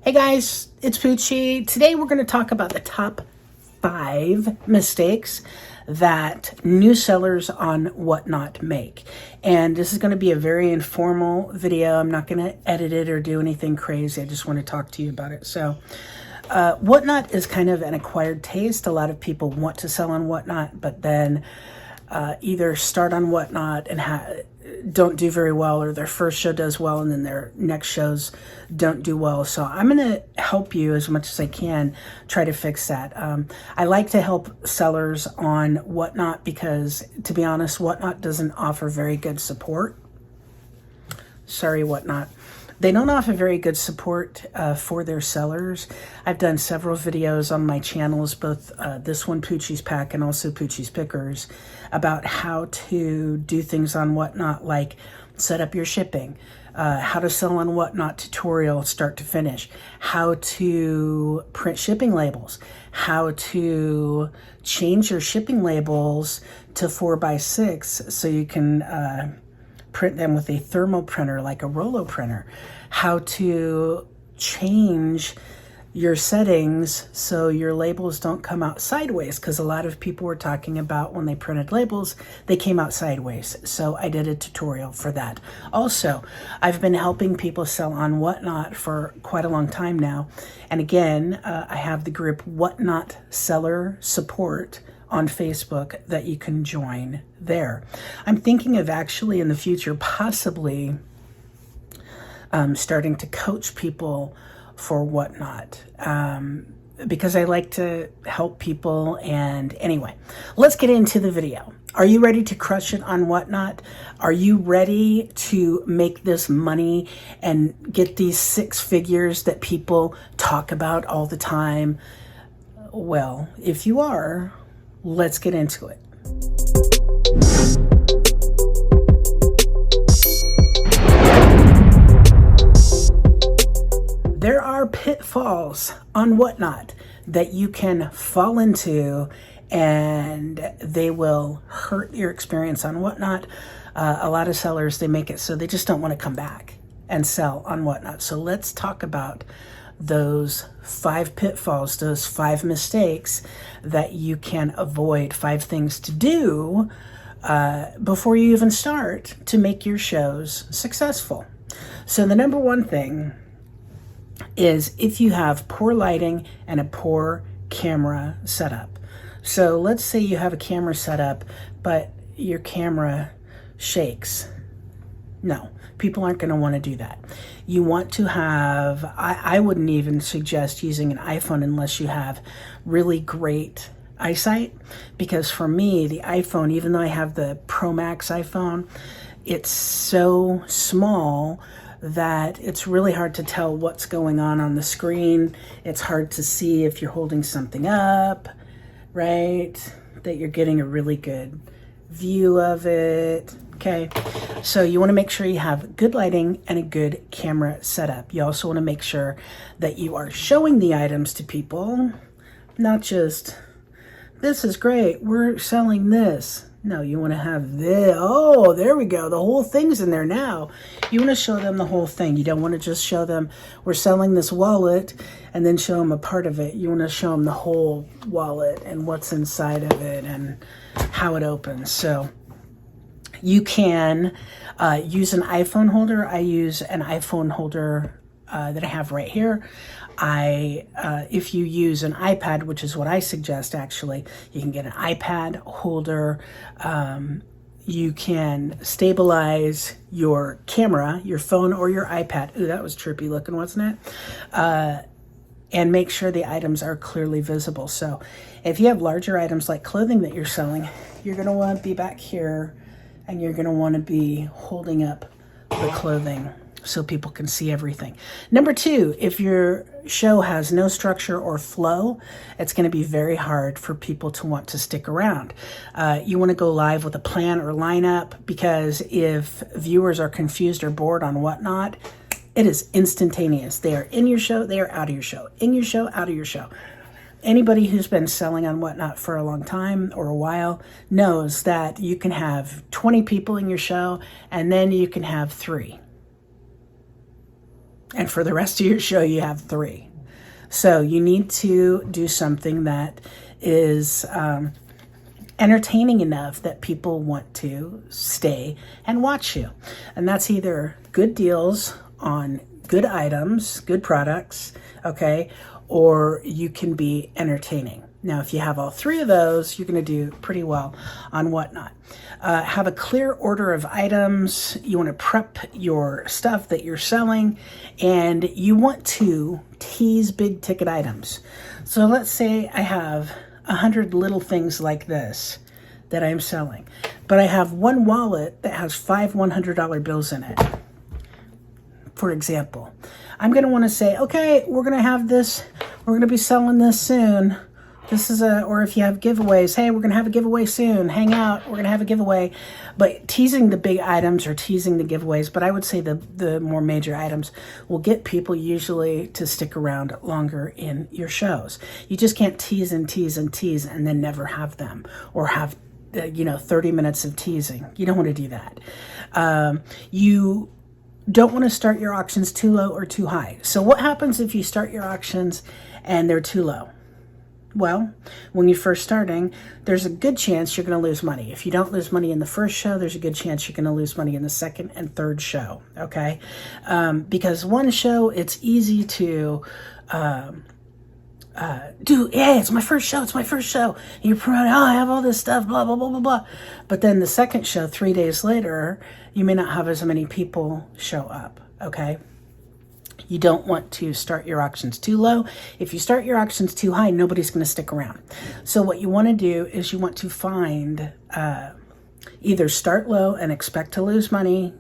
Hey guys, it's Poochie. Today we're going to talk about the top 5 mistakes that new sellers on Whatnot make. And this is going to be a very informal video. I'm not going to edit it or do anything crazy. I just want to talk to you about it. So Whatnot is kind of an acquired taste. A lot of people want to sell on Whatnot, but then either start on Whatnot and don't do very well, or their first show does well and then their next shows don't do well. So I'm going to help you as much as I can try to fix that. I like to help sellers on Whatnot because, to be honest, Whatnot doesn't offer very good support. Sorry, Whatnot. They don't offer very good support for their sellers. I've done several videos on my channels, both this one, Poochie's Pack, and also Poochie's Pickers, about how to do things on Whatnot, like set up your shipping, how to sell on Whatnot tutorial start to finish, how to print shipping labels, how to change your shipping labels to 4x6 so you can print them with a thermal printer like a Rollo printer, how to change your settings so your labels don't come out sideways, because a lot of people were talking about when they printed labels, they came out sideways. So I did a tutorial for that. Also, I've been helping people sell on Whatnot for quite a long time now. And again, I have the group Whatnot Seller Support on Facebook that you can join there. I'm thinking of actually in the future possibly starting to coach people for Whatnot because I like to help people. And anyway, let's get into the video. Are you ready to crush it on Whatnot? Are you ready to make this money and get these 6 figures that people talk about all the time? Well, if you are, let's get into it. There are pitfalls on Whatnot that you can fall into, and they will hurt your experience on Whatnot. A lot of sellers, they make it so they just don't want to come back and sell on Whatnot. So let's talk about those 5 pitfalls, those 5 mistakes that you can avoid, 5 things to do before you even start to make your shows successful. So the number one thing is if you have poor lighting and a poor camera setup. So let's say you have a camera set up, but your camera shakes. No, people aren't going to want to do that. You want to have, I wouldn't even suggest using an iPhone unless you have really great eyesight, because for me, the iPhone, even though I have the Pro Max iPhone, it's so small that it's really hard to tell what's going on the screen. It's hard to see if you're holding something up, right? That you're getting a really good view of it. Okay, so you want to make sure you have good lighting and a good camera setup. You also want to make sure that you are showing the items to people, not just, this is great, we're selling this. No, you want to have this. Oh, there we go. The whole thing's in there now. You want to show them the whole thing. You don't want to just show them, we're selling this wallet, and then show them a part of it. You want to show them the whole wallet and what's inside of it and how it opens. So you can use an iPhone holder. I use an iPhone holder that I have right here. If you use an iPad, which is what I suggest, actually, you can get an iPad holder. You can stabilize your camera, your phone or your iPad. Ooh, that was trippy looking, wasn't it? And make sure the items are clearly visible. So if you have larger items like clothing that you're selling, you're going to want to be back here, and you're going to want to be holding up the clothing so people can see everything. Number 2, if your show has no structure or flow, it's going to be very hard for people to want to stick around. You want to go live with a plan or lineup, because if viewers are confused or bored on Whatnot, it is instantaneous. They are in your show, they are out of your show, in your show, out of your show. Anybody who's been selling on Whatnot for a long time or a while knows that you can have 20 people in your show, and then you can have 3. And for the rest of your show, you have 3. So you need to do something that is entertaining enough that people want to stay and watch you. And that's either good deals on good items, good products, okay, or you can be entertaining. Now, if you have all 3 of those, you're going to do pretty well on Whatnot. Have a clear order of items. You want to prep your stuff that you're selling, and you want to tease big ticket items. So let's say I have 100 little things like this that I'm selling, but I have one wallet that has 5 $100 bills in it. For example, I'm going to want to say, okay, we're going to have this, we're going to be selling this soon. This is or if you have giveaways, hey, we're going to have a giveaway soon. Hang out, we're going to have a giveaway. But teasing the big items or teasing the giveaways, but I would say the more major items will get people usually to stick around longer in your shows. You just can't tease and tease and tease and then never have them, or have 30 minutes of teasing. You don't want to do that. You don't want to start your auctions too low or too high. So what happens if you start your auctions and they're too low? Well, when you're first starting, there's a good chance you're going to lose money. If you don't lose money in the first show, there's a good chance you're going to lose money in the second and third show, okay? Because one show, it's easy to it's my first show, And you're promoting, I have all this stuff, blah, blah, blah, blah, blah. But then the second show, 3 days later, you may not have as many people show up, okay? You don't want to start your auctions too low. If you start your auctions too high, nobody's going to stick around. So what you want to do is you want to find, either start low and expect to lose money,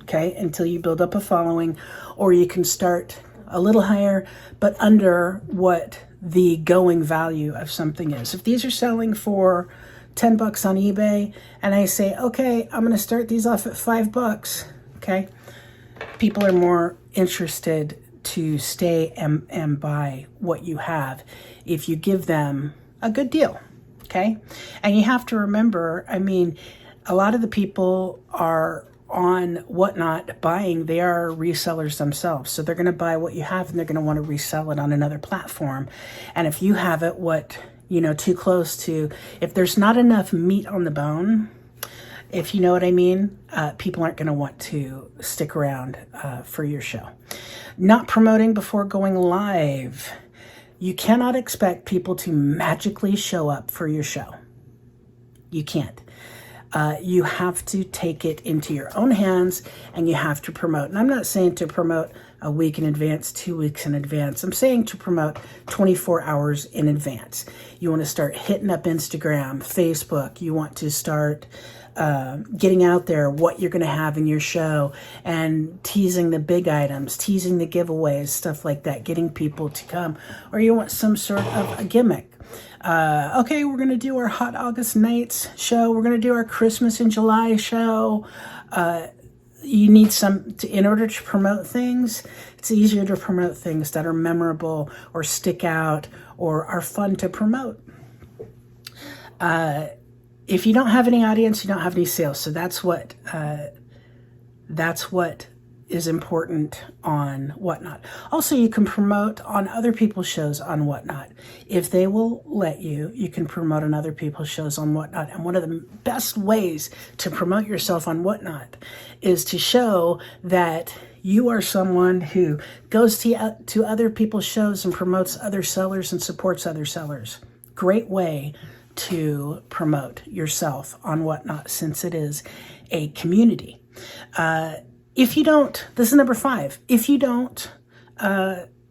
okay, until you build up a following, or you can start a little higher, but under what the going value of something is. If these are selling for $10 on eBay, and I say, okay, I'm going to start these off at $5, okay, people are more interested to stay and buy what you have if you give them a good deal, okay? And you have to remember, I mean, a lot of the people are on Whatnot buying, they are resellers themselves. So they're going to buy what you have and they're going to want to resell it on another platform. And if you have it, too close to, if there's not enough meat on the bone, if you know what I mean, people aren't going to want to stick around for your show. Not promoting before going live. You cannot expect people to magically show up for your show. You can't. You have to take it into your own hands and you have to promote. And I'm not saying to promote a week in advance, 2 weeks in advance. I'm saying to promote 24 hours in advance. You want to start hitting up Instagram, Facebook. You want to start getting out there what you're going to have in your show and teasing the big items, teasing the giveaways, stuff like that, getting people to come. Or you want some sort of a gimmick. Okay, we're going to do our Hot August Nights show. We're going to do our Christmas in July show. You need in order to promote things, it's easier to promote things that are memorable or stick out or are fun to promote. If you don't have any audience, you don't have any sales. So that's what is important on Whatnot. Also, you can promote on other people's shows on Whatnot. If they will let you, you can promote on other people's shows on Whatnot. And one of the best ways to promote yourself on Whatnot is to show that you are someone who goes to other people's shows and promotes other sellers and supports other sellers. Great way to promote yourself on Whatnot, since it is a community. If you don't, this is number 5, if you don't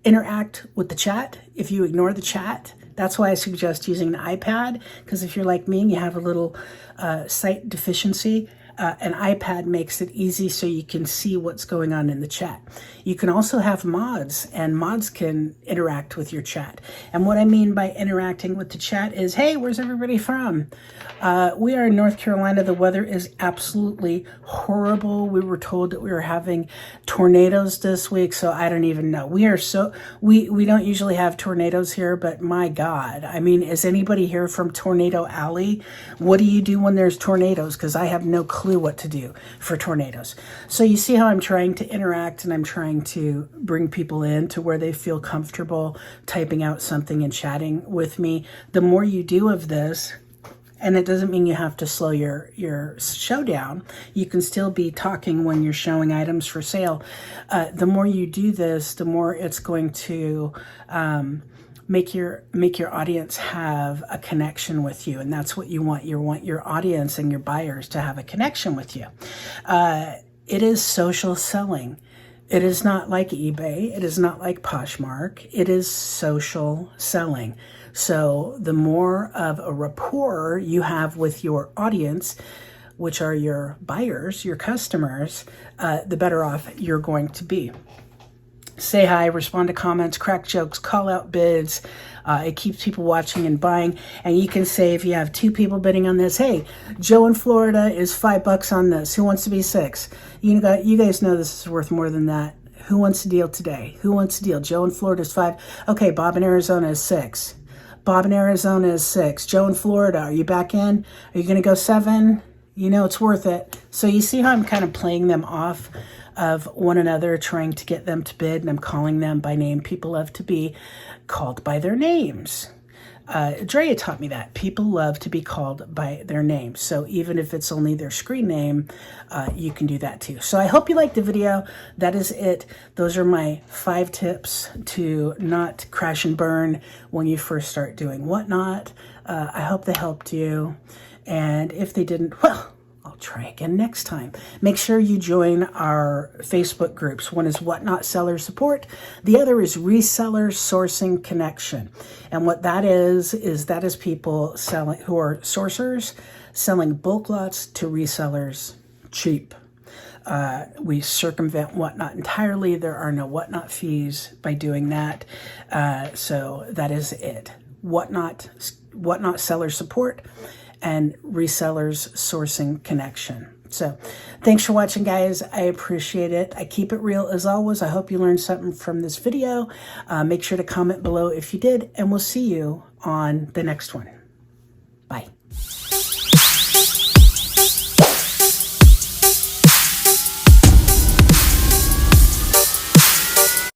interact with the chat, if you ignore the chat, that's why I suggest using an iPad, because if you're like me and you have a little sight deficiency, an iPad makes it easy so you can see what's going on in the chat. You can also have mods, and mods can interact with your chat. And what I mean by interacting with the chat is, hey, where's everybody from? We are in North Carolina. The weather is absolutely horrible. We were told that we were having tornadoes this week, so I don't even know. We don't usually have tornadoes here, but my God. I mean, is anybody here from Tornado Alley? What do you do when there's tornadoes? Because I have no clue clue what to do for tornadoes. So you see how I'm trying to interact and I'm trying to bring people in to where they feel comfortable typing out something and chatting with me. The more you do of this, and it doesn't mean you have to slow your show down. You can still be talking when you're showing items for sale. The more you do this, the more it's going to make your audience have a connection with you, and that's what you want. You want your audience and your buyers to have a connection with you. It is social selling. It is not like eBay. It is not like Poshmark. It is social selling. So the more of a rapport you have with your audience, which are your buyers, your customers, the better off you're going to be. Say hi, respond to comments, crack jokes, call out bids. It keeps people watching and buying. And you can say, if you have 2 people bidding on this, hey, Joe in Florida is $5 on this. Who wants to be 6? You guys know this is worth more than that. Who wants to deal today? Who wants to deal? Joe in Florida is 5. Okay, Bob in Arizona is 6. Bob in Arizona is 6. Joe in Florida, are you back in? Are you going to go 7? You know it's worth it. So you see how I'm kind of playing them off of one another, trying to get them to bid, and I'm calling them by name. People love to be called by their names. Drea taught me that. People love to be called by their name. So even if it's only their screen name, you can do that too. So I hope you liked the video. That is it. Those are my 5 tips to not crash and burn when you first start doing Whatnot. I hope they helped you. And if they didn't, well, I'll try again next time. Make sure you join our Facebook groups. One is Whatnot Seller Support. The other is Reseller Sourcing Connection. And what that is people selling who are sourcers selling bulk lots to resellers cheap. We circumvent Whatnot entirely. There are no Whatnot fees by doing that. So that is it. Whatnot Seller Support and Resellers Sourcing Connection. So thanks for watching, guys. I appreciate it. I keep it real as always. I hope you learned something from this video. Make sure to comment below if you did, and we'll see you on the next one. Bye.